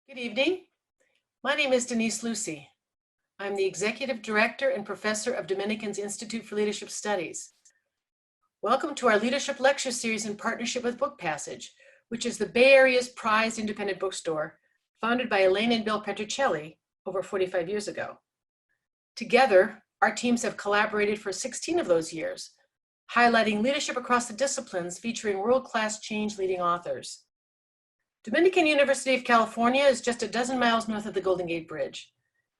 Good evening. My name is Denise Lucy. I'm the Executive Director and Professor of Dominican's Institute for Leadership Studies. Welcome to our Leadership Lecture Series in partnership with Book Passage, which is the Bay Area's prized independent bookstore, founded by Elaine and Bill Petricelli over 45 years ago. Together, our teams have collaborated for 16 of those years, highlighting leadership across the disciplines featuring world-class change-leading authors. Dominican University of California is just a dozen miles north of the Golden Gate Bridge,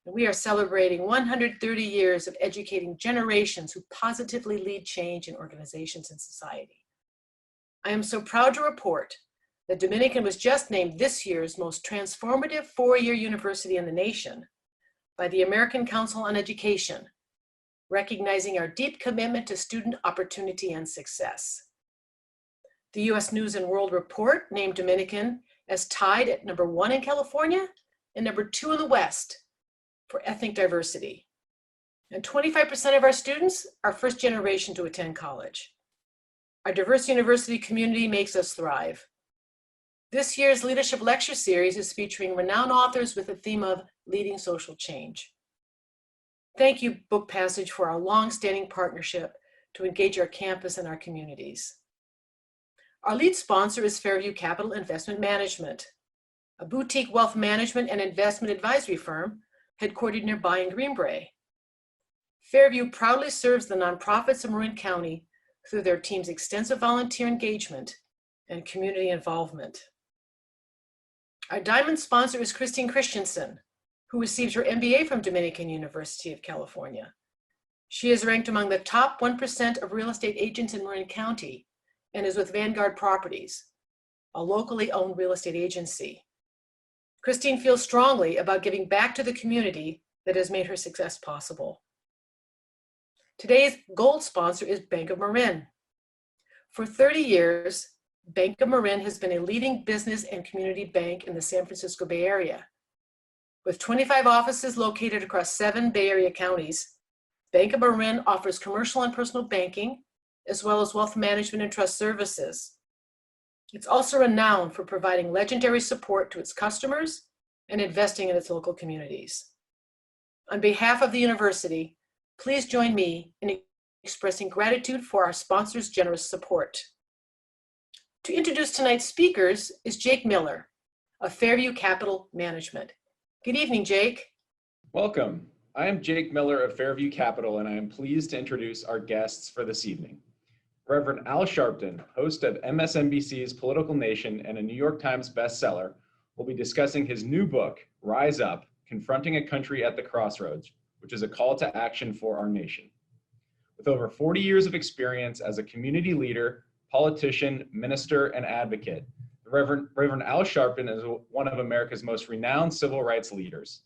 and we are celebrating 130 years of educating generations who positively lead change in organizations and society. I am so proud to report that Dominican was just named this year's most transformative four-year university in the nation by the American Council on Education, recognizing our deep commitment to student opportunity and success. The U.S. News and World Report named Dominican as tied at #1 in California and #2 in the West for ethnic diversity. And 25% of our students are first generation to attend college. Our diverse university community makes us thrive. This year's Leadership Lecture Series is featuring renowned authors with the theme of leading social change. Thank you, Book Passage, for our long-standing partnership to engage our campus and our communities. Our lead sponsor is Fairview Capital Investment Management, a boutique wealth management and investment advisory firm headquartered nearby in Green Bay. Fairview proudly serves the nonprofits of Marin County through their team's extensive volunteer engagement and community involvement. Our diamond sponsor is Christine Christensen, who received her MBA from Dominican University of California. She is ranked among the top 1% of real estate agents in Marin County and is with Vanguard Properties, a locally owned real estate agency. Christine feels strongly about giving back to the community that has made her success possible. Today's gold sponsor is Bank of Marin. For 30 years, Bank of Marin has been a leading business and community bank in the San Francisco Bay Area. With 25 offices located across 7 Bay Area counties, Bank of Marin offers commercial and personal banking, as well as wealth management and trust services. It's also renowned for providing legendary support to its customers and investing in its local communities. On behalf of the university, please join me in expressing gratitude for our sponsors' generous support. To introduce tonight's speakers is Jake Miller of Fairview Capital Management. Good evening, Jake. Welcome. I am Jake Miller of Fairview Capital, and I am pleased to introduce our guests for this evening. Reverend Al Sharpton, host of MSNBC's Political Nation and a New York Times bestseller, will be discussing his new book, Rise Up, Confronting a Country at the Crossroads, which is a call to action for our nation. With over 40 years of experience as a community leader, politician, minister, and advocate, Reverend Al Sharpton is one of America's most renowned civil rights leaders.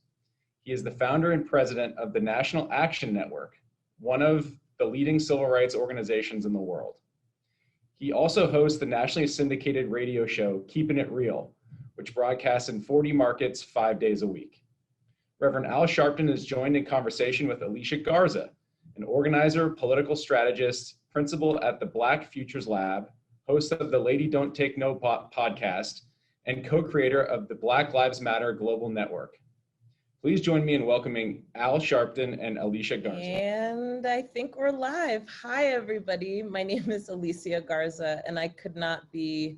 He is the founder and president of the National Action Network, one of the leading civil rights organizations in the world. He also hosts the nationally syndicated radio show, Keeping It Real, which broadcasts in 40 markets 5 days a week. Reverend Al Sharpton is joined in conversation with Alicia Garza, an organizer, political strategist, principal at the Black Futures Lab, host of the Lady Don't Take No podcast, and co-creator of the Black Lives Matter Global Network. Please join me in welcoming Al Sharpton and Alicia Garza. And I think we're live. Hi, everybody. My name is Alicia Garza, and I could not be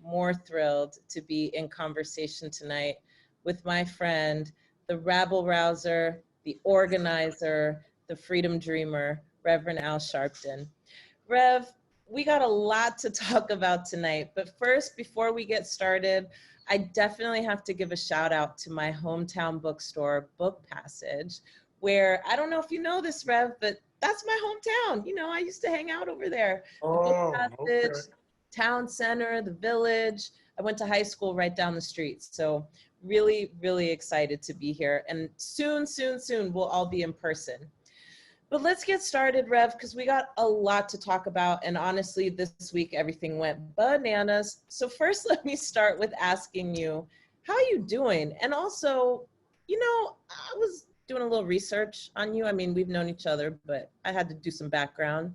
more thrilled to be in conversation tonight with my friend, the rabble-rouser, the organizer, the freedom dreamer, Reverend Al Sharpton. Rev, we got a lot to talk about tonight, but first, before we get started, I definitely have to give a shout out to my hometown bookstore, Book Passage, where, I don't know if you know this, Rev, but that's my hometown. You know, I used to hang out over there. Book Passage, okay. Town Center, the Village. I went to high school right down the street. So really, really excited to be here. And soon, we'll all be in person. But let's get started, Rev, because we got a lot to talk about. And honestly, this week, everything went bananas. So first, let me start with asking you, how are you doing? And also, you know, I was doing a little research on you. I mean, we've known each other, but I had to do some background.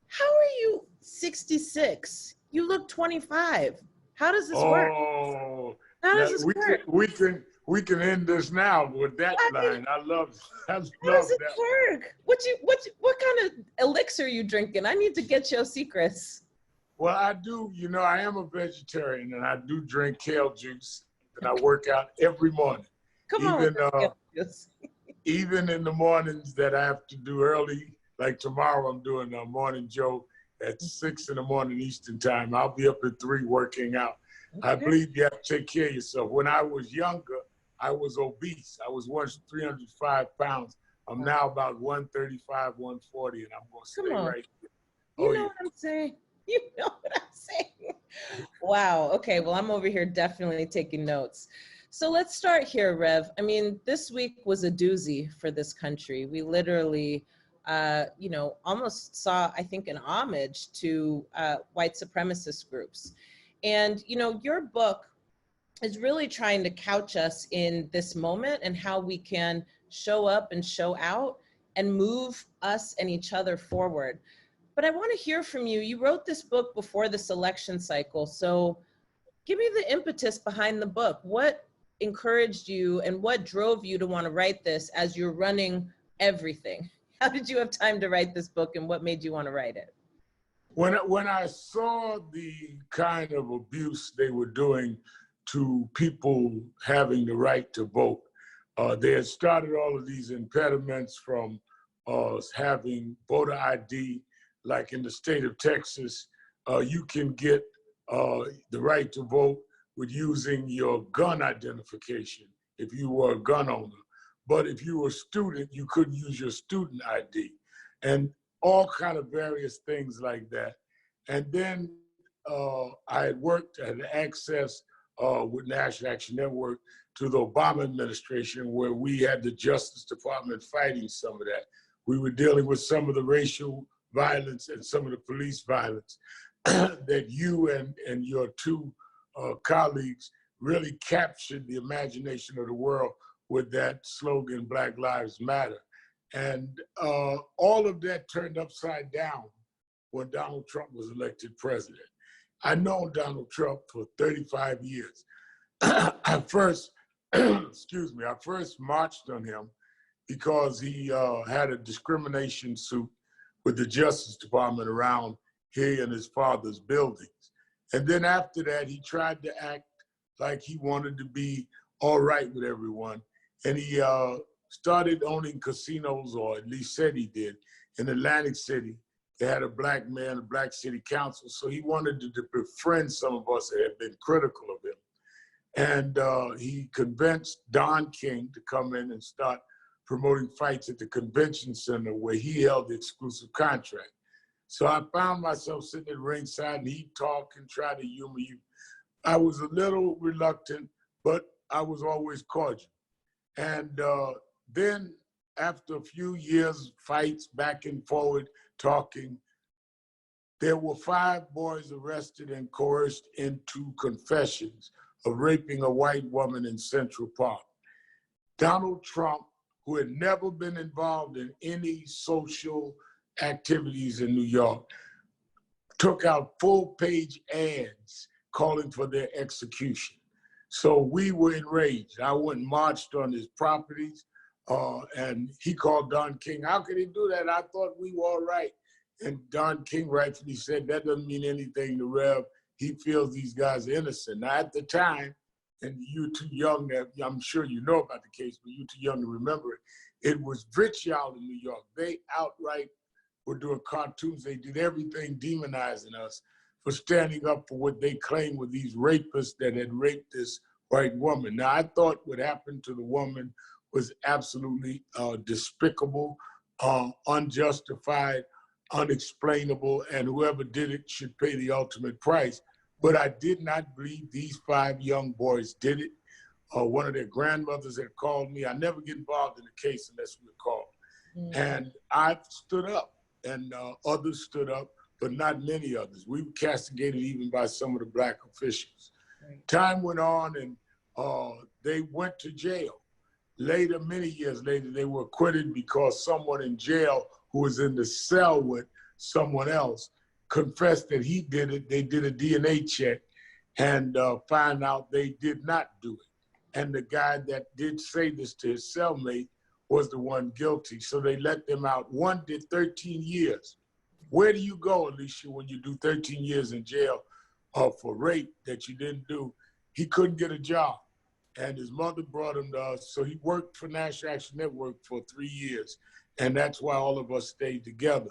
How are you 66? You look 25. How does this work? Oh, How Now, does this work? we can end this now with that line. I love How does it that. work? What kind of elixir are you drinking? I need to get your secrets. Well, I do, I am a vegetarian and I do drink kale juice and I work out every morning. Come on. Even in the mornings that I have to do early, like tomorrow I'm doing a morning Joe at 6 in the morning Eastern time. I'll be up at 3 working out. Okay. I believe you have to take care of yourself. When I was younger, I was obese. I was once 305 pounds. I'm now about 135, 140, and I'm going to stay right here. You know what I'm saying? You know what I'm saying? Wow. Okay. Well, I'm over here definitely taking notes. So let's start here, Rev. I mean, this week was a doozy for this country. We literally, almost saw, I think, an homage to white supremacist groups. And, your book is really trying to couch us in this moment and how we can show up and show out and move us and each other forward. But I want to hear from you. You wrote this book before this election cycle. So give me the impetus behind the book. What encouraged you and what drove you to want to write this as you're running everything? How did you have time to write this book and what made you want to write it? When I saw the kind of abuse they were doing to people having the right to vote, they had started all of these impediments from having voter ID. Like in the state of Texas, you can get the right to vote with using your gun identification if you were a gun owner. But if you were a student, you couldn't use your student ID. And all kind of various things like that. And then I had access with National Action Network to the Obama administration, where we had the Justice Department fighting some of that. We were dealing with some of the racial violence and some of the police violence that you and your 2 colleagues really captured the imagination of the world with that slogan, Black Lives Matter. And all of that turned upside down when Donald Trump was elected president. I've known Donald Trump for 35 years. I first marched on him because he had a discrimination suit with the Justice Department around he and his father's buildings. And then after that, he tried to act like he wanted to be all right with everyone. And he started owning casinos, or at least said he did, in Atlantic City. They had a black man, a black city council. So he wanted to befriend some of us that had been critical of him. And he convinced Don King to come in and start promoting fights at the convention center where he held the exclusive contract. So I found myself sitting at ringside and he'd talk and try to humor you. I was a little reluctant, but I was always cordial. And then after a few years, fights back and forward, talking, there were 5 boys arrested and coerced into confessions of raping a white woman in Central Park. Donald Trump, who had never been involved in any social activities in New York, took out full-page ads calling for their execution. So we were enraged. I went and marched on his properties, and he called Don King. How could he do that? I thought we were all right. And Don King rightfully said, that doesn't mean anything to Rev. He feels these guys are innocent. Now, at the time, and you're too young, I'm sure you know about the case, but you're too young to remember it. It was vitriol in New York. They outright were doing cartoons. They did everything demonizing us for standing up for what they claimed were these rapists that had raped this white woman. Now, I thought what happened to the woman was absolutely despicable, unjustified, unexplainable, and whoever did it should pay the ultimate price. But I did not believe these 5 young boys did it. One of their grandmothers had called me. I never get involved in a case unless we're called. And I stood up, and others stood up, but not many others. We were castigated even by some of the black officials. Right. Time went on, and they went to jail. Later, many years later, they were acquitted because someone in jail who was in the cell with someone else confessed that he did it. They did a DNA check, and find out they did not do it. And the guy that did say this to his cellmate was the one guilty. So they let them out. One did 13 years. Where do you go, Alicia, when you do 13 years in jail for rape that you didn't do? He couldn't get a job. And his mother brought him to us. So he worked for National Action Network for 3 years. And that's why all of us stayed together.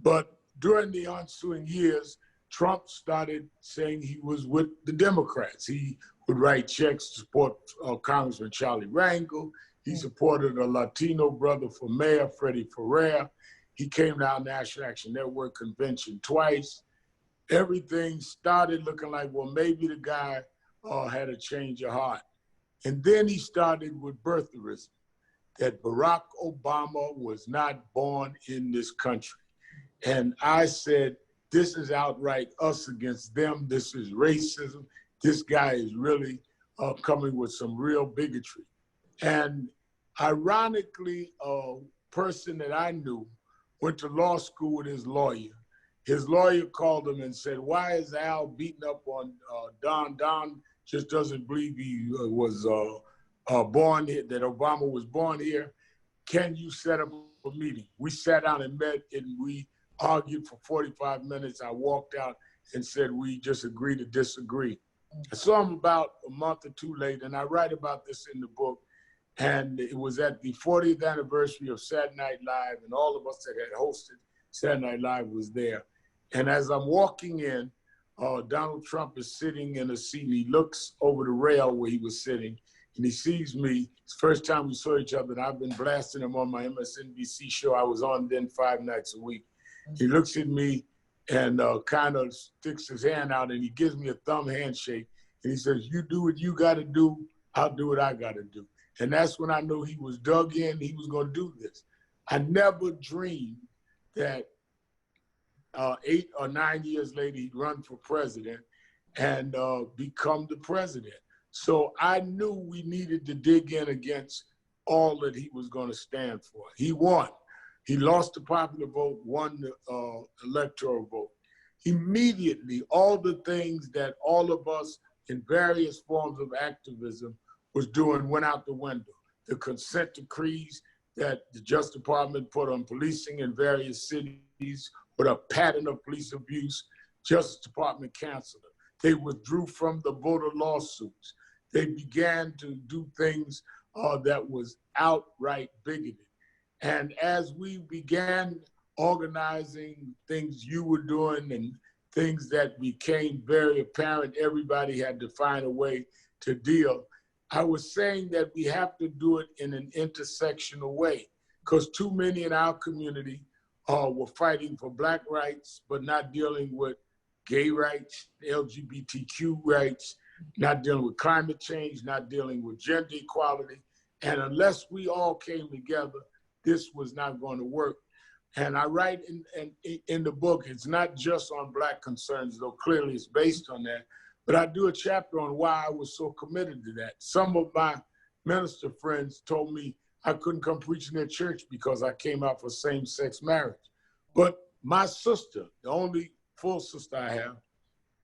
But during the ensuing years, Trump started saying he was with the Democrats. He would write checks to support Congressman Charlie Rangel. He supported a Latino brother for mayor, Freddie Ferrer. He came to our National Action Network convention twice. Everything started looking like, well, maybe the guy had a change of heart. And then he started with birtherism, that Barack Obama was not born in this country. And I said, this is outright us against them. This is racism. This guy is really coming with some real bigotry. And ironically, a person that I knew went to law school with his lawyer. His lawyer called him and said, why is Al beating up on Don? Don just doesn't believe he was born here, that Obama was born here. Can you set up a meeting? We sat down and met, and we argued for 45 minutes. I walked out and said, we just agree to disagree. I saw him about a month or two later, and I write about this in the book. And it was at the 40th anniversary of Saturday Night Live, and all of us that had hosted Saturday Night Live was there. And as I'm walking in, Donald Trump is sitting in a seat, and he looks over the rail where he was sitting, and he sees me. It's the first time we saw each other, and I've been blasting him on my MSNBC show I was on then 5 nights a week. He looks at me and kind of sticks his hand out, and he gives me a thumb handshake, and he says, you do what you got to do, I'll do what I got to do. And that's when I knew he was dug in, he was going to do this. I never dreamed that 8 or 9 years later, he'd run for president and become the president. So I knew we needed to dig in against all that he was going to stand for. He won. He lost the popular vote, won the electoral vote. Immediately, all the things that all of us in various forms of activism was doing went out the window. The consent decrees that the Justice Department put on policing in various cities with a pattern of police abuse, Justice Department canceled it. They withdrew from the voter lawsuits. They began to do things that was outright bigoted. And as we began organizing things you were doing and things that became very apparent, everybody had to find a way to deal. I was saying that we have to do it in an intersectional way, because too many in our community were fighting for Black rights, but not dealing with gay rights, LGBTQ rights, not dealing with climate change, not dealing with gender equality. And unless we all came together, this was not going to work. And I write in the book, it's not just on Black concerns, though clearly it's based on that, but I do a chapter on why I was so committed to that. Some of my minister friends told me I couldn't come preach in their church because I came out for same-sex marriage. But my sister, the only full sister I have,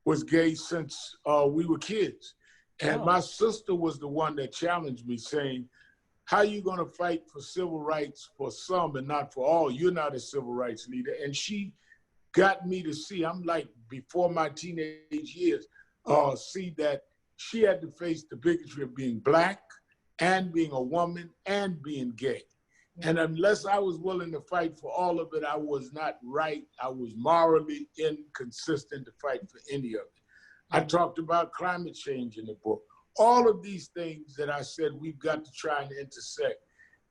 was gay since we were kids. And my sister was the one that challenged me, saying, how are you going to fight for civil rights for some and not for all? You're not a civil rights leader. And she got me to see, I'm like, before my teenage years, see that she had to face the bigotry of being Black and being a woman and being gay. And unless I was willing to fight for all of it, I was not right. I was morally inconsistent to fight for any of it. I talked about climate change in the book. All of these things that I said we've got to try and intersect.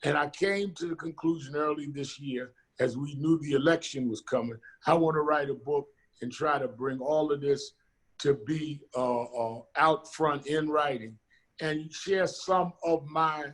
And I came to the conclusion early this year, as we knew the election was coming, I want to write a book and try to bring all of this to be out front in writing and share some of my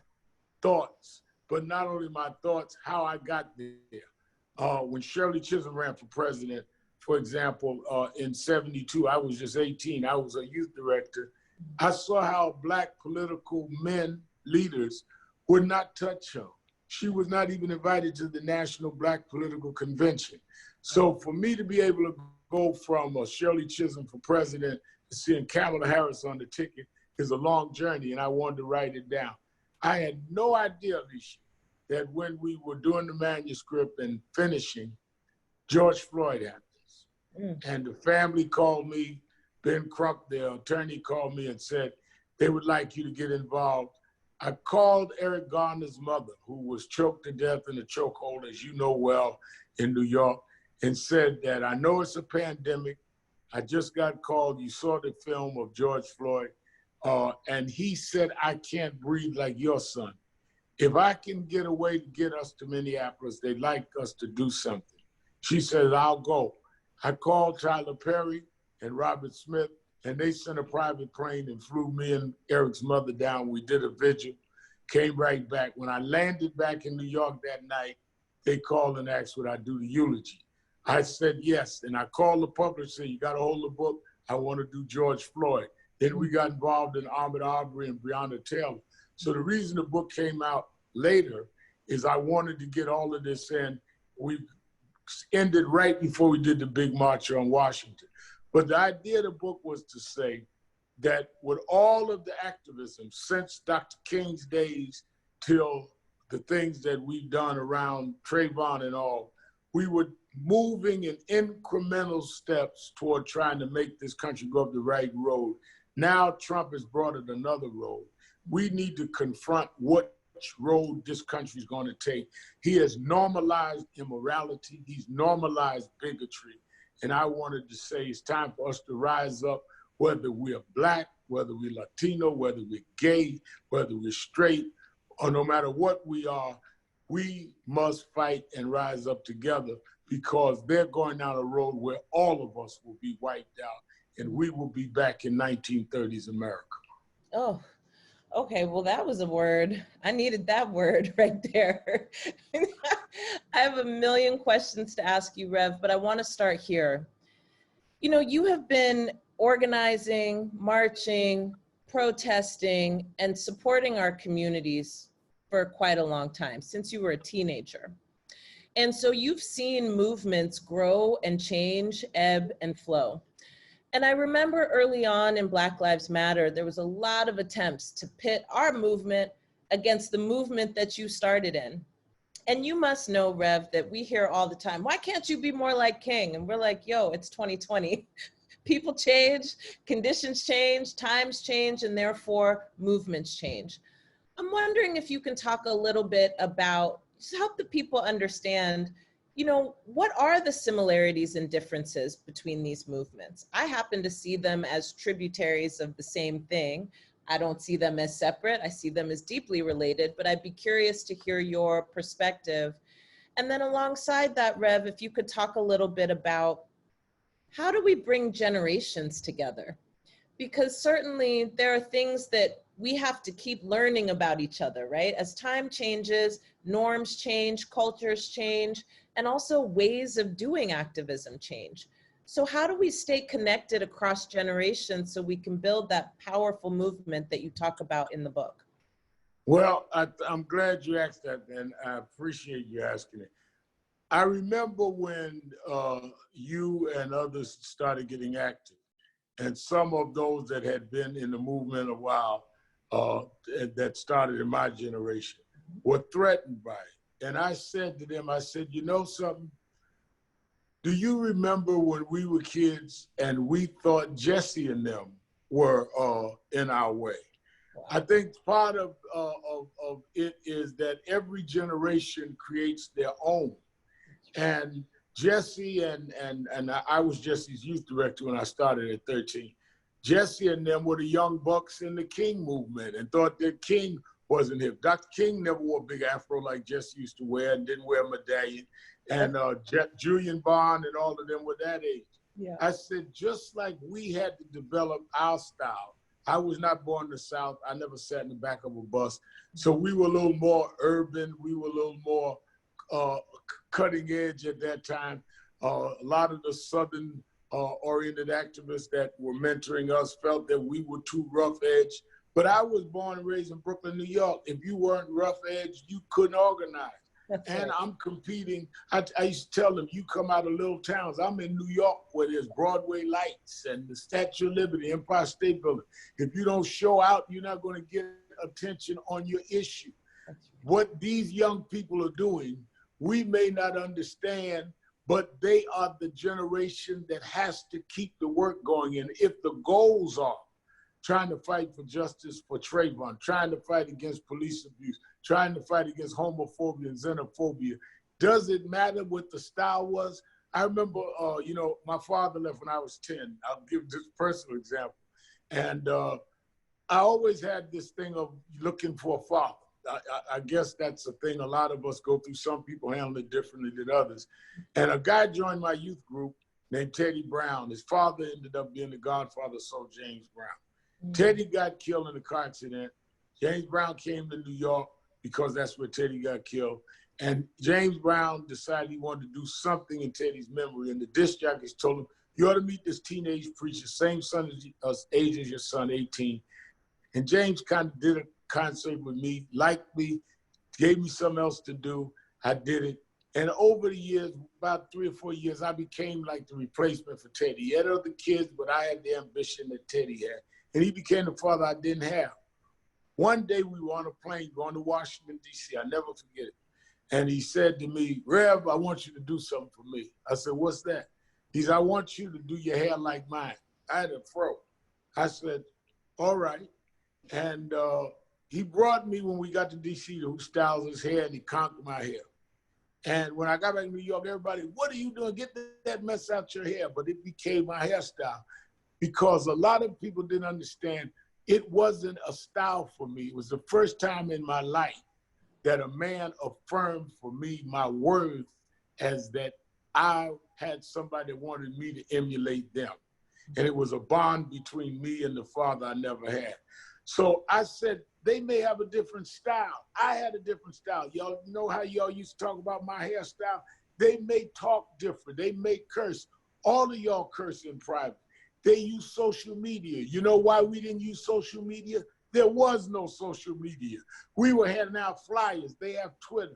thoughts, but not only my thoughts, how I got there. When Shirley Chisholm ran for president, for example, in '72, I was just 18, I was a youth director. I saw how Black political men, leaders, would not touch her. She was not even invited to the National Black Political Convention. So for me to be able to go from Shirley Chisholm for president seeing Kamala Harris on the ticket is a long journey, and I wanted to write it down. I had no idea, Alicia, that when we were doing the manuscript and finishing, George Floyd happens. And the family called me, Ben Crump, the attorney, called me and said they would like you to get involved. I called Eric Garner's mother, who was choked to death in a chokehold, as you know well, in New York, and said that I know it's a pandemic. I just got called. You saw the film of George Floyd. And he said, I can't breathe like your son. If I can get a way to get us to Minneapolis, they'd like us to do something. She said, I'll go. I called Tyler Perry and Robert Smith, and they sent a private plane and flew me and Eric's mother down. We did a vigil, came right back. When I landed back in New York that night, they called and asked would I do the eulogy. I said yes, and I called the publisher, you got to hold the book, I want to do George Floyd. Then we got involved in Ahmaud Arbery and Breonna Taylor. So the reason the book came out later is I wanted to get all of this in. We ended right before we did the big march on Washington. But the idea of the book was to say that with all of the activism since Dr. King's days till the things that we've done around Trayvon and all, we were moving in incremental steps toward trying to make this country go up the right road. Now Trump has brought it another road. We need to confront which road this country is going to take. He has normalized immorality. He's normalized bigotry. And I wanted to say it's time for us to rise up, whether we're Black, whether we're Latino, whether we're gay, whether we're straight, or no matter what we are, we must fight and rise up together because they're going down a road where all of us will be wiped out and we will be back in 1930s America. Oh, okay. Well, that was a word. I needed that word right there. I have a million questions to ask you, Rev, but I want to start here. You know, you have been organizing, marching, protesting, and supporting our communities for quite a long time, since you were a teenager. And so you've seen movements grow and change, ebb and flow. And I remember early on in Black Lives Matter, there was a lot of attempts to pit our movement against the movement that you started in. And you must know, Rev, that we hear all the time, why can't you be more like King? And we're like, yo, it's 2020. People change, conditions change, times change, and therefore movements change. I'm wondering if you can talk a little bit about, just help the people understand, you know, what are the similarities and differences between these movements? I happen to see them as tributaries of the same thing. I don't see them as separate. I see them as deeply related, but I'd be curious to hear your perspective. And then alongside that, Rev, if you could talk a little bit about how do we bring generations together? Because certainly there are things that we have to keep learning about each other, right? As time changes, norms change, cultures change, and also ways of doing activism change. So how do we stay connected across generations so we can build that powerful movement that you talk about in the book? Well, I'm glad you asked that, and I appreciate you asking it. I remember when you and others started getting active, and some of those that had been in the movement a while, that started in my generation, were threatened by it. And I said to them, I said, you know something? Do you remember when we were kids and we thought Jesse and them were in our way? Wow. I think part of it is that every generation creates their own. And Jesse and I was Jesse's youth director when I started at 13. Jesse and them were the young bucks in the King movement and thought that King wasn't hip. Dr. King never wore a big afro like Jesse used to wear and didn't wear a medallion. And Julian Bond and all of them were that age. Yeah. I said, just like we had to develop our style. I was not born in the South. I never sat in the back of a bus. So we were a little more urban. We were a little more cutting edge at that time. A lot of the Southern oriented activists that were mentoring us felt that we were too rough edge. But I was born and raised in Brooklyn, New York. If you weren't rough edge, you couldn't organize. and right. I'm competing. I used to tell them, you come out of little towns. I'm in New York where there's Broadway lights and the Statue of Liberty, Empire State Building. If you don't show out, you're not going to get attention on your issue. That's right. What these young people are doing, we may not understand, but they are the generation that has to keep the work going. And if the goals are trying to fight for justice for Trayvon, trying to fight against police abuse, trying to fight against homophobia and xenophobia, does it matter what the style was? I remember, my father left when I was 10. I'll give this personal example. And I always had this thing of looking for a father. I guess that's a thing a lot of us go through. Some people handle it differently than others. And a guy joined my youth group named Teddy Brown. His father ended up being the godfather of Soul James Brown. Mm-hmm. Teddy got killed in a car accident. James Brown came to New York because that's where Teddy got killed. And James Brown decided he wanted to do something in Teddy's memory. And the disc jockeys told him, you ought to meet this teenage preacher, same age as your son, 18. And James kind of did a concert with me, liked me, gave me something else to do. I did it. And over the years, about 3 or 4 years, I became like the replacement for Teddy. He had other kids, but I had the ambition that Teddy had. And he became the father I didn't have. One day we were on a plane going to Washington, D.C. I'll never forget it. And he said to me, Rev, I want you to do something for me. I said, what's that? He said, I want you to do your hair like mine. I had a fro. I said, all right. And he brought me, when we got to D.C., who styles his hair, and he conked my hair. And when I got back to New York, everybody, what are you doing? Get that mess out your hair. But it became my hairstyle because a lot of people didn't understand it wasn't a style for me. It was the first time in my life that a man affirmed for me my worth as that I had somebody that wanted me to emulate them. And it was a bond between me and the father I never had. So I said, they may have a different style. I had a different style. Y'all know how y'all used to talk about my hairstyle? They may talk different. They may curse. All of y'all curse in private. They use social media. You know why we didn't use social media? There was no social media. We were handing out flyers. They have Twitter.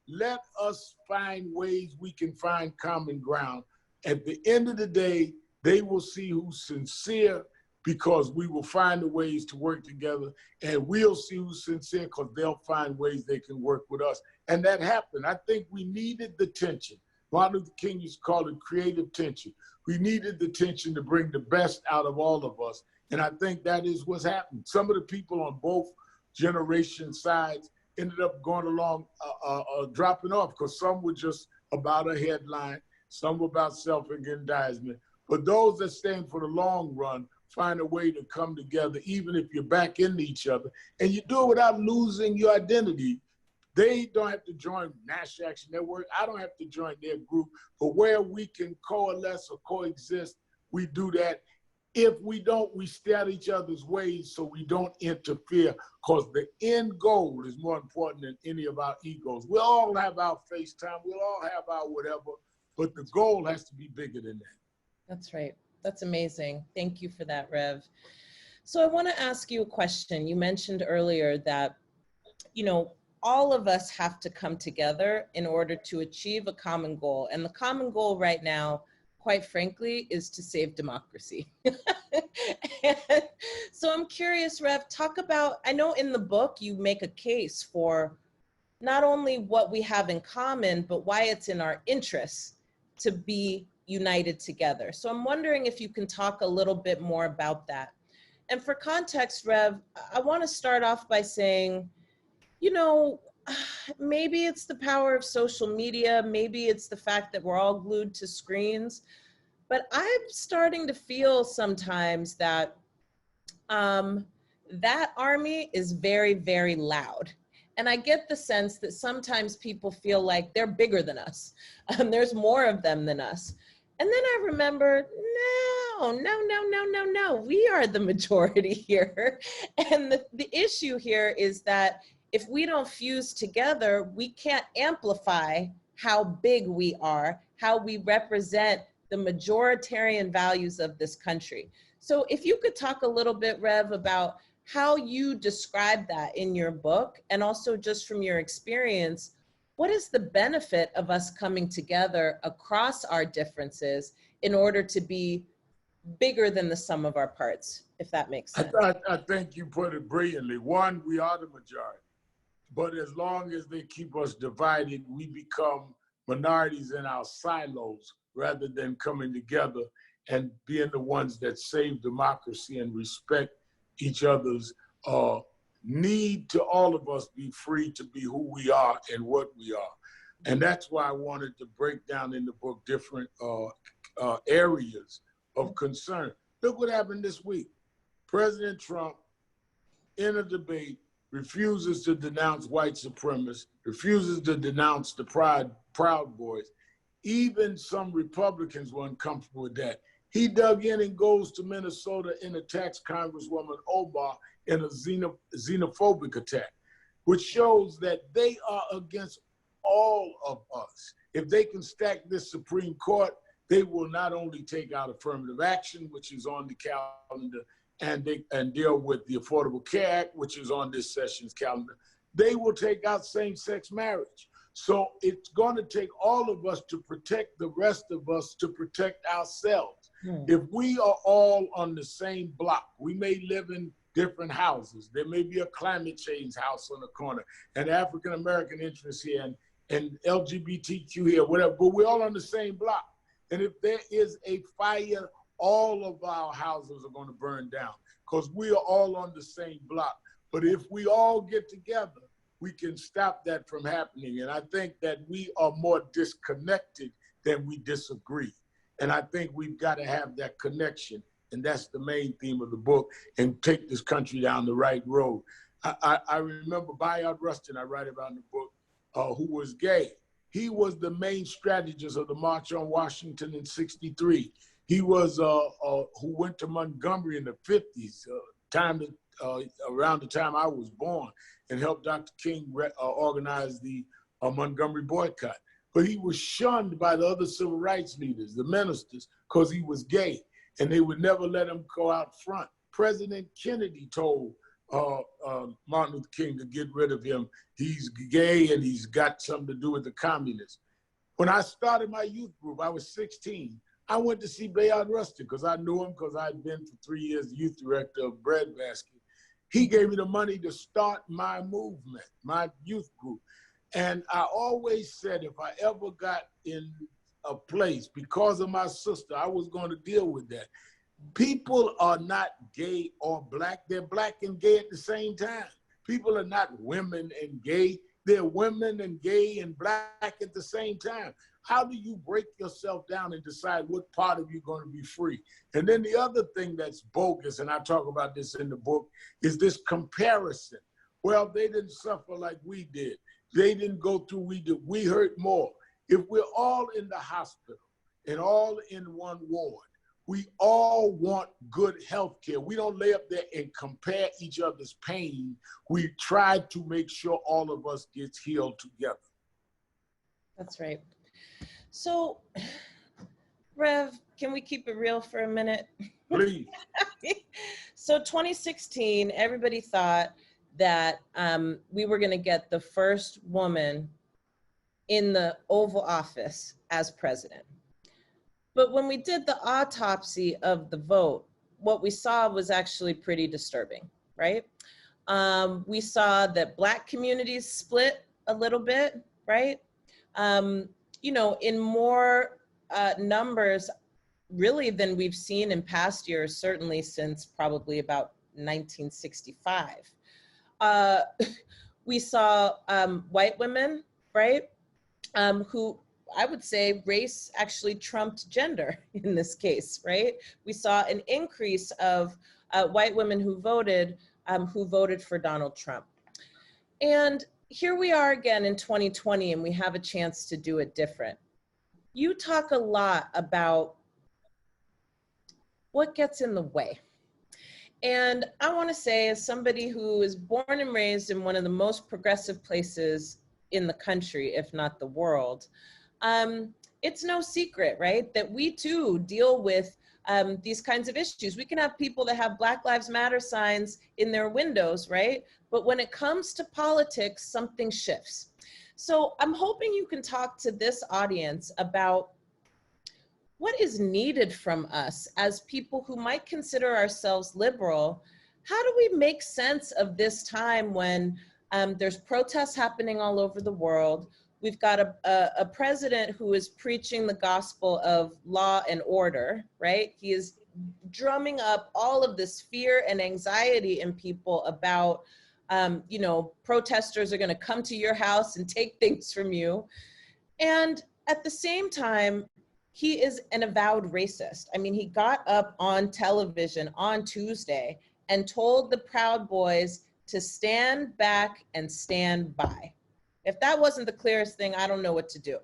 Let us find ways we can find common ground. At the end of the day, they will see who's sincere because we will find the ways to work together, and we'll see who's sincere because they'll find ways they can work with us. And that happened. I think we needed the tension. Martin Luther King used to call it creative tension. We needed the tension to bring the best out of all of us. And I think that is what's happened. Some of the people on both generation sides ended up going along, dropping off because some were just about a headline, some were about self-aggrandizement. But those that stand for the long run find a way to come together, even if you're back into each other. And you do it without losing your identity. They don't have to join National Action Network. I don't have to join their group. But where we can coalesce or coexist, we do that. If we don't, we stay out of each other's ways so we don't interfere, because the end goal is more important than any of our egos. We'll all have our FaceTime. We'll all have our whatever, but the goal has to be bigger than that. That's right. That's amazing. Thank you for that, Rev. So I want to ask you a question. You mentioned earlier that, all of us have to come together in order to achieve a common goal. And the common goal right now, quite frankly, is to save democracy. So I'm curious, Rev, talk about, I know in the book you make a case for not only what we have in common, but why it's in our interests to be united together. So I'm wondering if you can talk a little bit more about that. And for context, Rev, I want to start off by saying, maybe it's the power of social media, maybe it's the fact that we're all glued to screens, but I'm starting to feel sometimes that that army is very, very loud. And I get the sense that sometimes people feel like they're bigger than us. There's more of them than us. And then I remember, no, we are the majority here. And the issue here is that if we don't fuse together, we can't amplify how big we are, how we represent the majoritarian values of this country. So if you could talk a little bit, Rev, about how you describe that in your book, and also just from your experience, what is the benefit of us coming together across our differences in order to be bigger than the sum of our parts, if that makes sense? I think you put it brilliantly. One, we are the majority. But as long as they keep us divided, we become minorities in our silos rather than coming together and being the ones that save democracy and respect each other's need to all of us be free to be who we are and what we are. And that's why I wanted to break down in the book different areas of concern. Look what happened this week. President Trump, in a debate, refuses to denounce white supremacists, refuses to denounce the Proud Boys. Even some Republicans were uncomfortable with that. He dug in and goes to Minnesota and attacks Congresswoman Omar in a xenophobic attack, which shows that they are against all of us. If they can stack this Supreme Court, they will not only take out affirmative action, which is on the calendar, and deal with the Affordable Care Act, which is on this session's calendar. They will take out same-sex marriage. So it's going to take all of us to protect the rest of us, to protect ourselves. If we are all on the same block, we may live in different houses. There may be a climate change house on the corner, an African-American interest here, and LGBTQ here, whatever, but we're all on the same block. And if there is a fire, all of our houses are going to burn down because we are all on the same block. But if we all get together, we can stop that from happening. And I think that we are more disconnected than we disagree. And I think we've got to have that connection. And that's the main theme of the book, and take this country down the right road. I remember Bayard Rustin, I write about in the book, who was gay. He was the main strategist of the March on Washington in '63. He was who went to Montgomery in the 50s, around the time I was born, and helped Dr. King organize the Montgomery boycott. But he was shunned by the other civil rights leaders, the ministers, because he was gay, and they would never let him go out front. President Kennedy told Martin Luther King to get rid of him. He's gay and he's got something to do with the communists. When I started my youth group, I was 16. I went to see Bayard Rustin because I knew him because I'd been for 3 years youth director of Breadbasket. He gave me the money to start my movement, my youth group. And I always said if I ever got in a place because of my sister, I was going to deal with that. People are not gay or black. They're black and gay at the same time. People are not women and gay. They're women and gay and black at the same time. How do you break yourself down and decide what part of you are going to be free? And then the other thing that's bogus, and I talk about this in the book, is this comparison. Well, they didn't suffer like we did. They didn't go through we did. We hurt more. If we're all in the hospital and all in one ward, we all want good health care. We don't lay up there and compare each other's pain. We try to make sure all of us gets healed together. That's right. So, Rev, can we keep it real for a minute? Please. So 2016, everybody thought that we were going to get the first woman in the Oval Office as president. But when we did the autopsy of the vote, what we saw was actually pretty disturbing, right? We saw that Black communities split a little bit, right? You know, in more numbers, really, than we've seen in past years, certainly since probably about 1965. We saw white women, right? Who I would say race actually trumped gender in this case, right? We saw an increase of white women who voted for Donald Trump. And here we are again in 2020, and we have a chance to do it different. You talk a lot about what gets in the way. And I want to say, as somebody who is born and raised in one of the most progressive places in the country, if not the world, it's no secret, right, that we too deal with these kinds of issues. We can have people that have Black Lives Matter signs in their windows, right? But when it comes to politics, something shifts. So I'm hoping you can talk to this audience about what is needed from us as people who might consider ourselves liberal. How do we make sense of this time when there's protests happening all over the world? We've got a president who is preaching the gospel of law and order, right? He is drumming up all of this fear and anxiety in people about, you know, protesters are going to come to your house and take things from you. And at the same time, he is an avowed racist. I mean, he got up on television on Tuesday and told the Proud Boys to stand back and stand by. If that wasn't the clearest thing, I don't know what to do.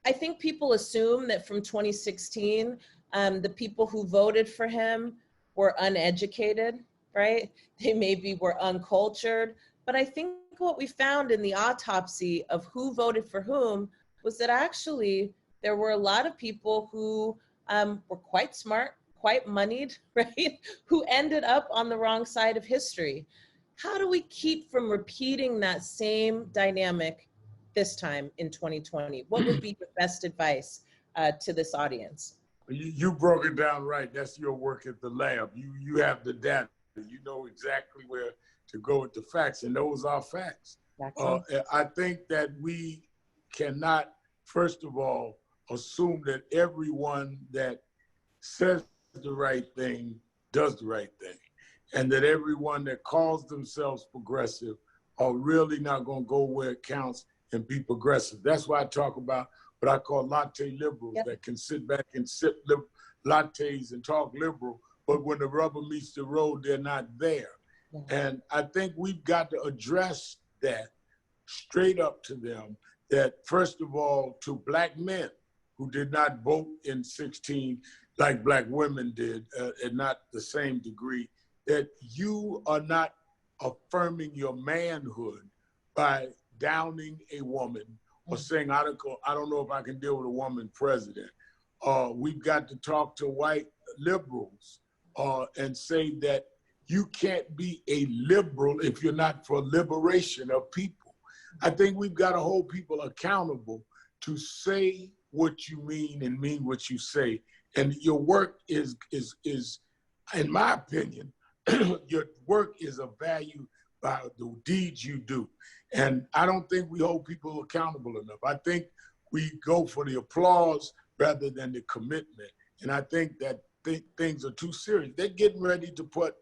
I think people assume that from 2016, the people who voted for him were uneducated, right? They maybe were uncultured. But I think what we found in the autopsy of who voted for whom was that actually there were a lot of people who were quite smart, quite moneyed, right? Who ended up on the wrong side of history. How do we keep from repeating that same dynamic this time in 2020? What would be your best advice to this audience? You broke it down right. That's your work at the lab. You have the data. You know exactly where to go with the facts, and those are facts. I think that we cannot, first of all, assume that everyone that says the right thing does the right thing, and that everyone that calls themselves progressive are really not going to go where it counts and be progressive. That's why I talk about what I call latte liberals that can sit back and sip lattes and talk liberal, but when the rubber meets the road, they're not there. And I think we've got to address that straight up to them, that first of all, to Black men who did not vote in 16 like Black women did, and not the same degree, that you are not affirming your manhood by downing a woman or saying, I don't know if I can deal with a woman president. We've got to talk to white liberals and say that you can't be a liberal if you're not for liberation of people. I think we've got to hold people accountable to say what you mean and mean what you say. And your work is in my opinion, your work is of value by the deeds you do. And I don't think we hold people accountable enough. I think we go for the applause rather than the commitment. And I think that things are too serious. They're getting ready to put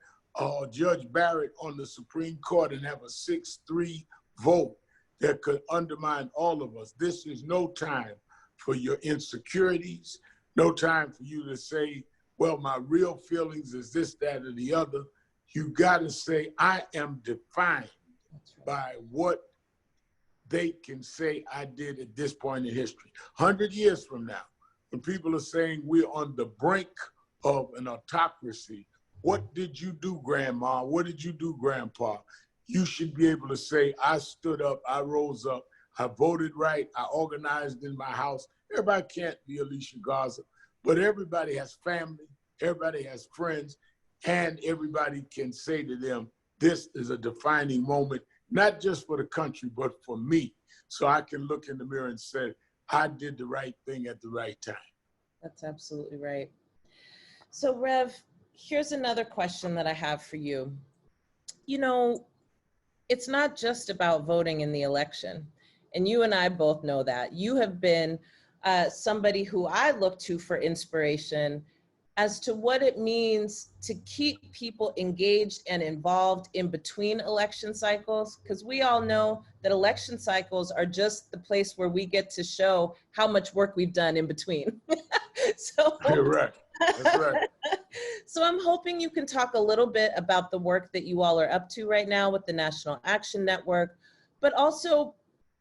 Judge Barrett on the Supreme Court and have a 6-3 vote that could undermine all of us. This is no time for your insecurities, no time for you to say, well, my real feelings is this, that, or the other. You got to say, I am defined by what they can say I did at this point in history. 100 years from now, when people are saying we're on the brink of an autocracy, what did you do, Grandma? What did you do, Grandpa? You should be able to say, I stood up, I rose up, I voted right, I organized in my house. Everybody can't be Alicia Garza, but everybody has family, everybody has friends, and everybody can say to them, this is a defining moment, not just for the country, but for me. So I can look in the mirror and say, I did the right thing at the right time. That's absolutely right. So Rev, here's another question that I have for you. You know, it's not just about voting in the election. And you and I both know that. You have been somebody who I look to for inspiration as to what it means to keep people engaged and involved in between election cycles, because we all know that election cycles are just the place where we get to show how much work we've done in between. So, you're right. That's right. So I'm hoping you can talk a little bit about the work that you all are up to right now with the National Action Network, but also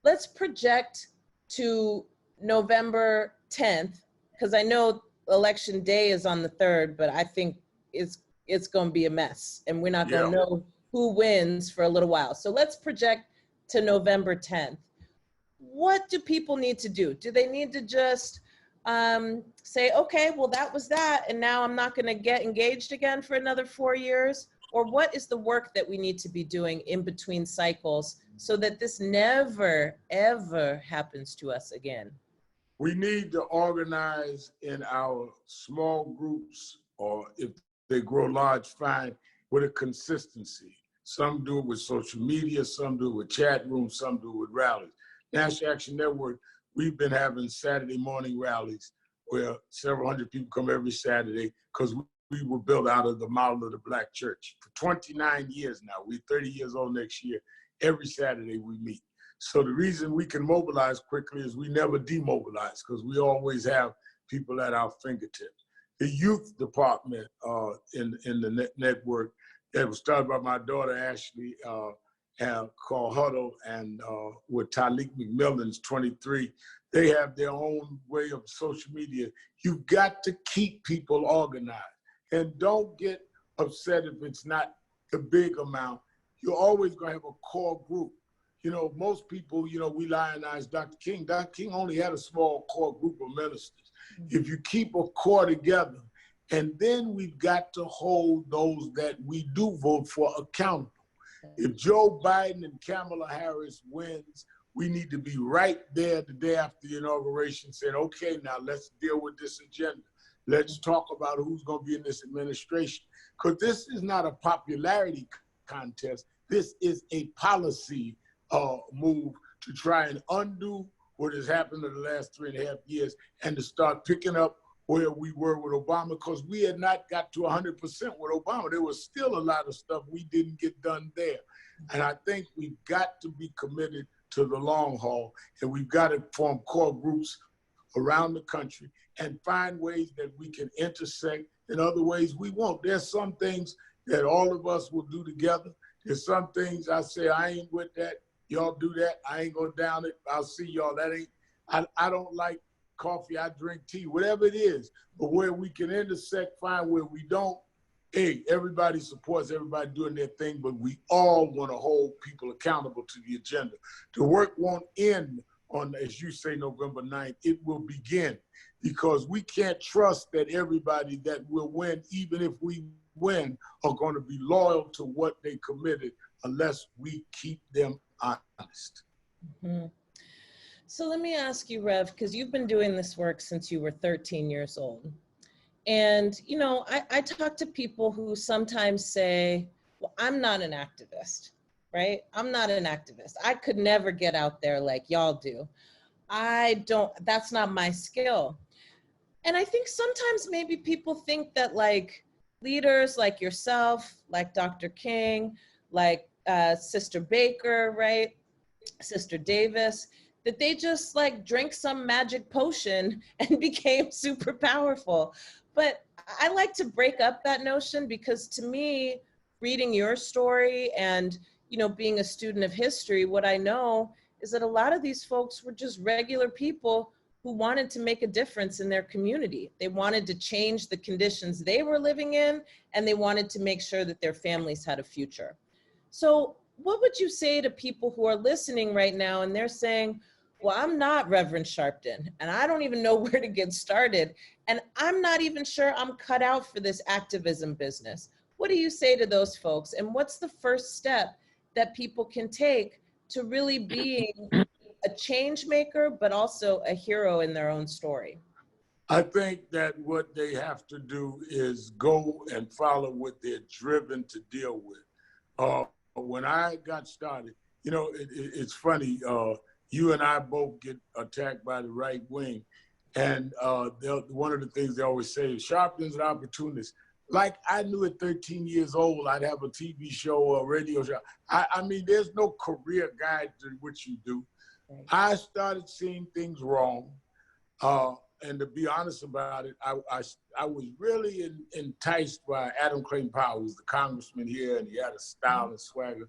let's project to November 10th, because I know election day is on the 3rd, but I think it's going to be a mess and we're not going to know who wins for a little while. So let's project to November 10th. What do people need to do? Do they need to just say, okay, well, that was that, and now I'm not going to get engaged again for another 4 years? Or what is the work that we need to be doing in between cycles so that this never, ever happens to us again? We need to organize in our small groups, or if they grow large, fine, with a consistency. Some do it with social media, some do it with chat rooms, some do it with rallies. National Action Network, we've been having Saturday morning rallies where several hundred people come every Saturday because we were built out of the model of the Black church. For 29 years now, we're 30 years old next year, every Saturday we meet. So the reason we can mobilize quickly is we never demobilize because we always have people at our fingertips. The youth department in the network that was started by my daughter, Ashley, called Huddle, and with Talik McMillan's 23, they have their own way of social media. You've got to keep people organized. And don't get upset if it's not the big amount. You're always going to have a core group. You know, most people, you know, we lionize Dr. King. Dr. King only had a small core group of ministers. If you keep a core together, and then we've got to hold those that we do vote for accountable. If Joe Biden and Kamala Harris wins, we need to be right there the day after the inauguration saying, okay, now let's deal with this agenda. Let's talk about who's going to be in this administration. Because this is not a popularity contest. This is a policy move to try and undo what has happened in the last 3.5 years and to start picking up where we were with Obama, because we had not got to 100% with Obama. There was still a lot of stuff we didn't get done there. And I think we've got to be committed to the long haul, and we've got to form core groups around the country and find ways that we can intersect and other ways we won't. There's some things that all of us will do together. There's some things I say, I ain't with that. Y'all do that. I ain't going down it. I'll see y'all. That ain't, I don't like coffee. I drink tea, whatever it is. But where we can intersect, find where we don't. Hey, everybody supports everybody doing their thing, but we all want to hold people accountable to the agenda. The work won't end on, as you say, November 9th. It will begin, because we can't trust that everybody that will win, even if we win, are going to be loyal to what they committed unless we keep them honest. Mm-hmm. So let me ask you, Rev, because you've been doing this work since you were 13 years old. And, you know, I talk to people who sometimes say, well, I'm not an activist, right? I'm not an activist. I could never get out there like y'all do. That's not my skill. And I think sometimes maybe people think that like leaders like yourself, like Dr. King, like Sister Baker, right? Sister Davis, that they just like drank some magic potion and became super powerful. But I like to break up that notion, because to me, reading your story and, you know, being a student of history, what I know is that a lot of these folks were just regular people who wanted to make a difference in their community. They wanted to change the conditions they were living in, and they wanted to make sure that their families had a future. So what would you say to people who are listening right now and they're saying, well, I'm not Reverend Sharpton, and I don't even know where to get started, and I'm not even sure I'm cut out for this activism business. What do you say to those folks? And what's the first step that people can take to really being a change maker, but also a hero in their own story? I think that what they have to do is go and follow what they're driven to deal with. When I got started, you know, it's funny, you and I both get attacked by the right wing. And one of the things they always say is Sharpton's an opportunist. Like I knew at 13 years old, I'd have a TV show or a radio show. I mean, there's no career guide to what you do. Right. I started seeing things wrong. And to be honest about it, I was really enticed by Adam Clayton Powell, who was the congressman here, and he had a style and swagger.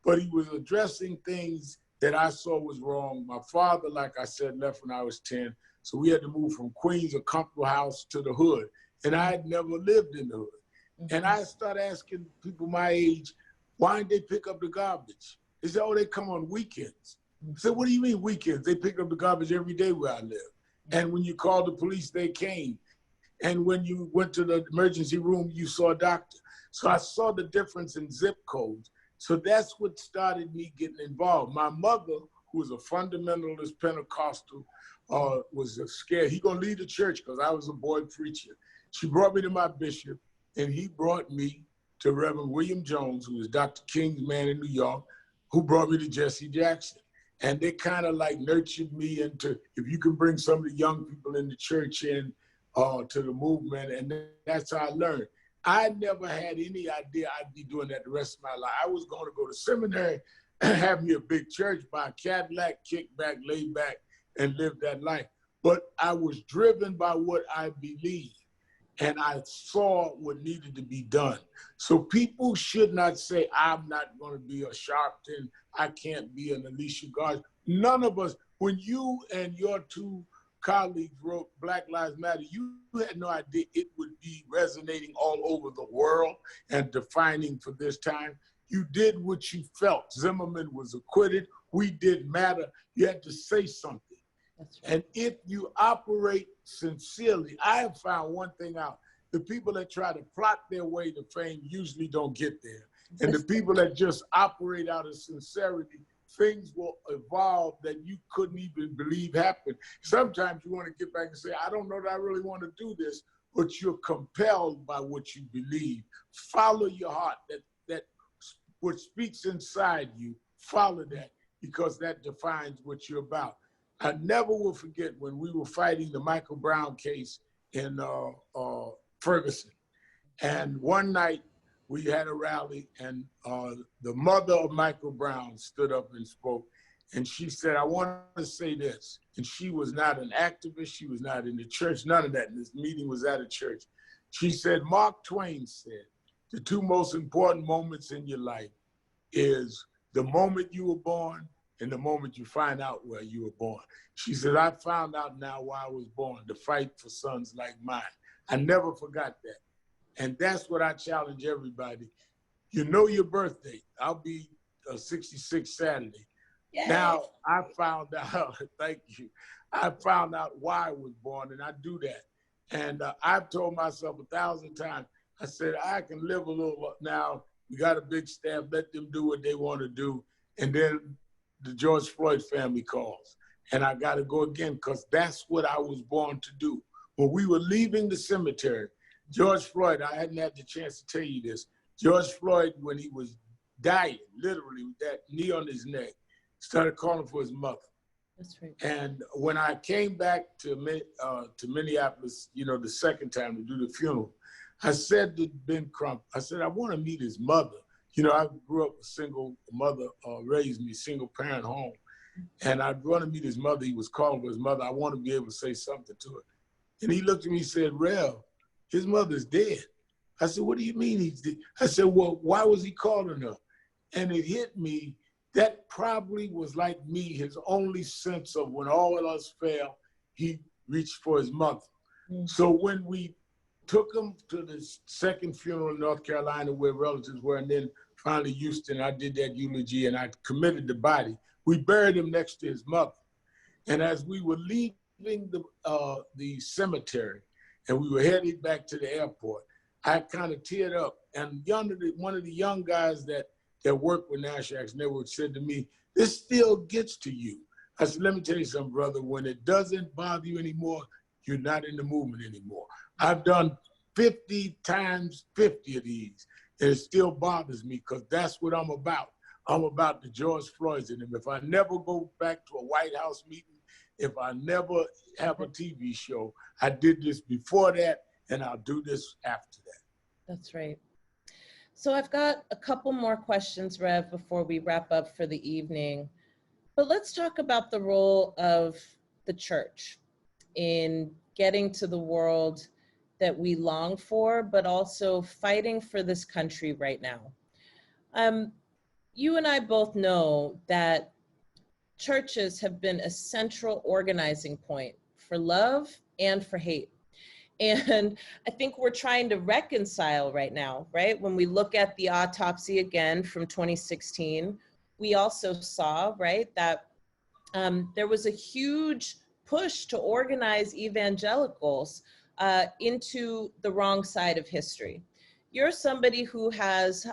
But he was addressing things that I saw was wrong. My father, like I said, left when I was 10. So we had to move from Queens, a comfortable house, to the hood. And I had never lived in the hood. Mm-hmm. And I started asking people my age, why didn't they pick up the garbage? They said, oh, they come on weekends. I said, what do you mean weekends? They pick up the garbage every day where I live. And when you called the police, they came. And when you went to the emergency room, you saw a doctor. So I saw the difference in zip codes. So that's what started me getting involved. My mother, who was a fundamentalist Pentecostal, was scared. He gonna leave the church because I was a boy preacher. She brought me to my bishop, and he brought me to Reverend William Jones, who was Dr. King's man in New York, who brought me to Jesse Jackson. And they kind of like nurtured me into, if you can bring some of the young people in the church in to the movement, and that's how I learned. I never had any idea I'd be doing that the rest of my life. I was going to go to seminary, have me a big church, buy a Cadillac, kick back, lay back, and live that life. But I was driven by what I believed, and I saw what needed to be done. So people should not say, I'm not going to be a Sharpton, I can't be an Alicia Garza. None of us, when you and your two colleagues wrote Black Lives Matter, you had no idea it would be resonating all over the world and defining for this time. You did what you felt. Zimmerman was acquitted. We did matter. You had to say something. That's right. And if you operate sincerely, I have found one thing out. The people that try to plot their way to fame usually don't get there. And the people that just operate out of sincerity, things will evolve that you couldn't even believe happened. Sometimes you want to get back and say, I don't know that I really want to do this, but you're compelled by what you believe. Follow your heart, that what speaks inside you, follow that, because that defines what you're about. I never will forget when we were fighting the Michael Brown case in Ferguson. And one night we had a rally, and the mother of Michael Brown stood up and spoke. And she said, I want to say this. And she was not an activist. She was not in the church, none of that. And this meeting was at a church. She said, Mark Twain said, the two most important moments in your life is the moment you were born and the moment you find out where you were born. She said, I found out now why I was born, to fight for sons like mine. I never forgot that. And that's what I challenge everybody. You know your birthday. I'll be 66 Saturday. Yay. Now I found out, thank you. I found out why I was born, and I do that. And I've told myself 1,000 times, I said, I can live a little now. We got a big staff, let them do what they want to do. And then the George Floyd family calls. And I got to go again, because that's what I was born to do. When we were leaving the cemetery, George Floyd, I hadn't had the chance to tell you this. George Floyd, when he was dying, literally with that knee on his neck, started calling for his mother. That's right. And when I came back to Minneapolis, you know, the second time to do the funeral, I said to Ben Crump, I said, I want to meet his mother. You know, I grew up a single mother, raised me, single parent home. And I want to meet his mother. He was calling for his mother. I want to be able to say something to her. And he looked at me and said, Rev, his mother's dead. I said, what do you mean he's dead? I said, well, why was he calling her? And it hit me, that probably was like me, his only sense of when all of us failed, he reached for his mother. Mm-hmm. So when we took him to the second funeral in North Carolina where relatives were, and then finally Houston, I did that eulogy and I committed the body. We buried him next to his mother. And as we were leaving the cemetery and we were headed back to the airport, I kind of teared up. And one of the young guys that worked with Nash Action Network said to me, this still gets to you. I said, let me tell you something, brother. When it doesn't bother you anymore, you're not in the movement anymore. I've done 50 times 50 of these, and it still bothers me because that's what I'm about. I'm about the George Floyds in them. If I never go back to a White House meeting, if I never have a TV show, I did this before that, and I'll do this after that. That's right. So I've got a couple more questions, Rev, before we wrap up for the evening. But let's talk about the role of the church in getting to the world that we long for, but also fighting for this country right now. You and I both know that churches have been a central organizing point for love and for hate. And I think we're trying to reconcile right now, right? When we look at the autopsy again from 2016, we also saw, right, that there was a huge push to organize evangelicals into the wrong side of history. You're somebody who has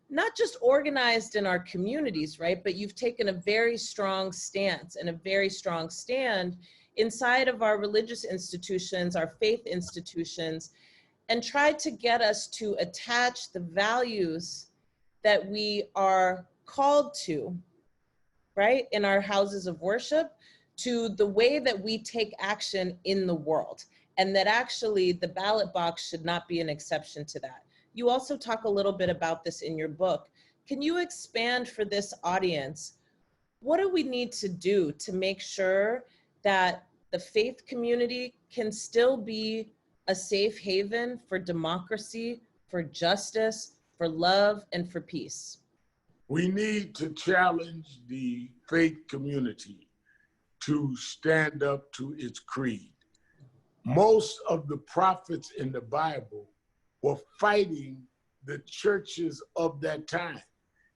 not just organized in our communities, right? But you've taken a very strong stance and a very strong stand inside of our religious institutions, our faith institutions, and tried to get us to attach the values that we are called to, right, in our houses of worship, to the way that we take action in the world. And that actually the ballot box should not be an exception to that. You also talk a little bit about this in your book. Can you expand for this audience? What do we need to do to make sure that the faith community can still be a safe haven for democracy, for justice, for love, and for peace? We need to challenge the faith community to stand up to its creed. Most of the prophets in the Bible were fighting the churches of that time,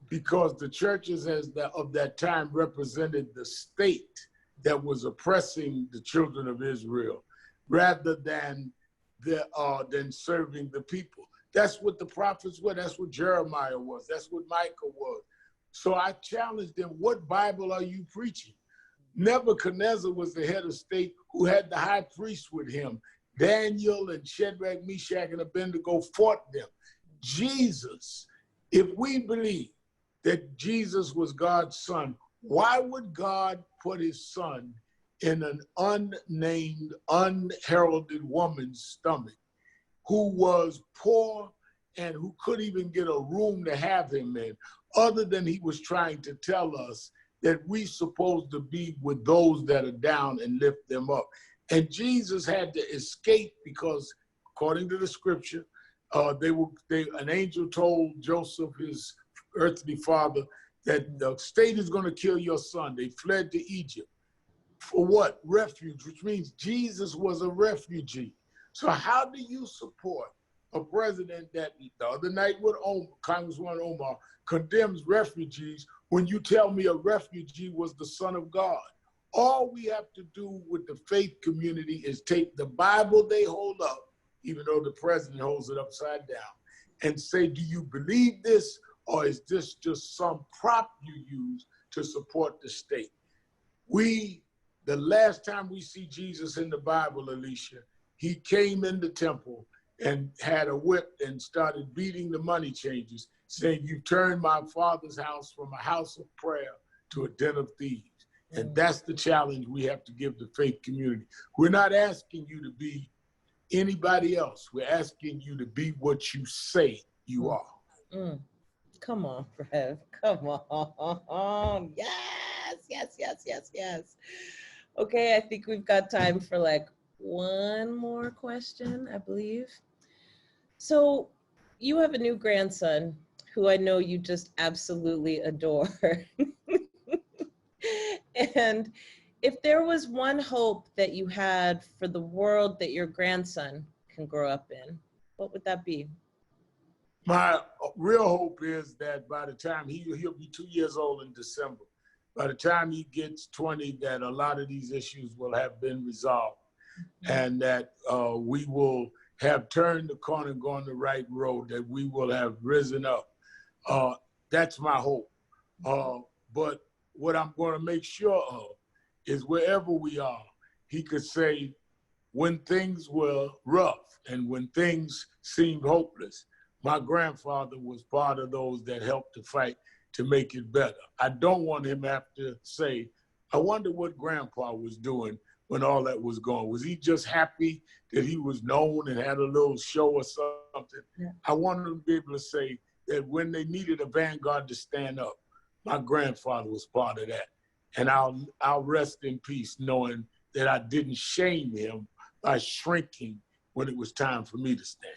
because the churches of that time represented the state that was oppressing the children of Israel, rather than serving the people. That's what the prophets were. That's what Jeremiah was. That's what Micah was. So I challenged them, what Bible are you preaching? Nebuchadnezzar was the head of state who had the high priest with him. Daniel and Shadrach, Meshach, and Abednego fought them. Jesus, if we believe that Jesus was God's son, why would God put his son in an unnamed, unheralded woman's stomach who was poor and who couldn't even get a room to have him in, other than he was trying to tell us that we supposed to be with those that are down and lift them up. And Jesus had to escape because, according to the scripture, an angel told Joseph, his earthly father, that the state is going to kill your son. They fled to Egypt. For what? Refuge, which means Jesus was a refugee. So how do you support a president that the other night with Congresswoman Omar condemns refugees when you tell me a refugee was the son of God? All we have to do with the faith community is take the Bible they hold up, even though the president holds it upside down, and say, do you believe this, or is this just some prop you use to support the state? The last time we see Jesus in the Bible, Alicia, he came in the temple and had a whip and started beating the money changers, saying, you turned my father's house from a house of prayer to a den of thieves. And that's the challenge we have to give the faith community. We're not asking you to be anybody else. We're asking you to be what you say you are. Come on, Rev. Come on. Yes, yes, yes, yes, yes. Okay, I think we've got time for like one more question, I believe. So you have a new grandson who I know you just absolutely adore. And if there was one hope that you had for the world that your grandson can grow up in, what would that be? My real hope is that by the time he'll be 2 years old in December, by the time he gets 20, that a lot of these issues will have been resolved, and that we will have turned the corner and gone the right road, that we will have risen up. That's my hope. But what I'm going to make sure of is wherever we are, he could say, when things were rough and when things seemed hopeless, my grandfather was part of those that helped to fight to make it better. I don't want him to have to say, I wonder what grandpa was doing when all that was going. Was he just happy that he was known and had a little show or something? Yeah. I want him to be able to say that when they needed a vanguard to stand up, my grandfather was part of that. And I'll rest in peace knowing that I didn't shame him by shrinking when it was time for me to stand.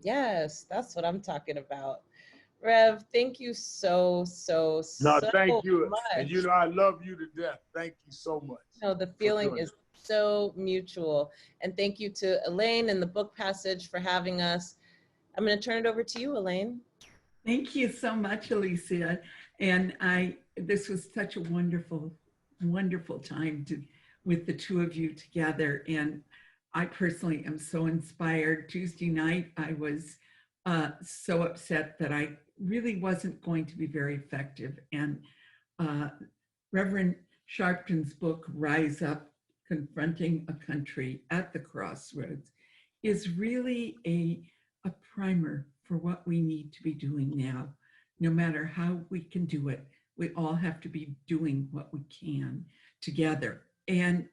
Yes, that's what I'm talking about. Rev, thank you so thank you. much. And you know, I love you to death. Thank you so much. No, the feeling is so mutual. And thank you to Elaine and the book passage for having us. I'm going to turn it over to you, Elaine. Thank you so much, Alicia. And this was such a wonderful, wonderful time with the two of you together. And I personally am so inspired. Tuesday night, I was so upset that I really wasn't going to be very effective. And Reverend Sharpton's book, Rise Up, Confronting a Country at the Crossroads, is really a primer for what we need to be doing now. No matter how we can do it, we all have to be doing what we can together. And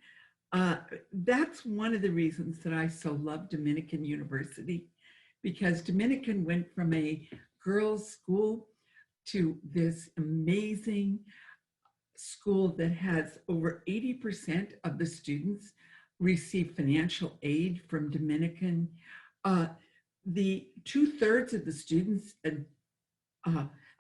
that's one of the reasons that I so love Dominican University, because Dominican went from a girls' school to this amazing school that has over 80% of the students receive financial aid from Dominican. The 2/3 of the students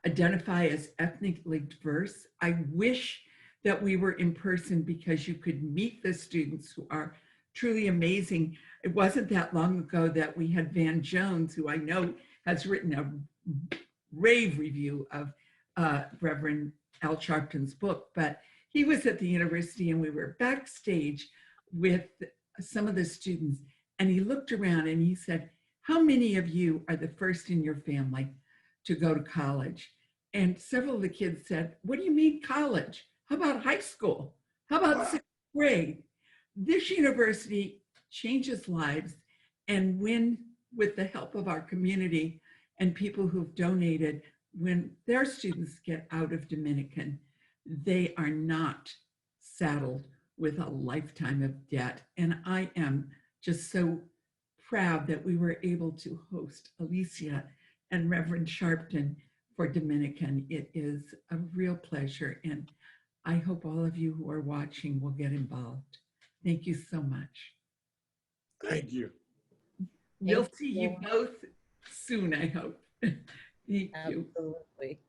identify as ethnically diverse. I wish that we were in person because you could meet the students who are truly amazing. It wasn't that long ago that we had Van Jones, who I know has written a rave review of Reverend Al Sharpton's book, but he was at the university and we were backstage with some of the students, and he looked around and he said, "How many of you are the first in your family to go to college?" And several of the kids said, "What do you mean college? How about high school? How about sixth grade?" This university changes lives, and when, with the help of our community and people who've donated, when their students get out of Dominican, they are not saddled with a lifetime of debt. And I am just so proud that we were able to host Alicia and Reverend Sharpton for Dominican. It is a real pleasure, and I hope all of you who are watching will get involved. Thank you so much. Thank you. We'll see you both soon, I hope. Thank you. Absolutely.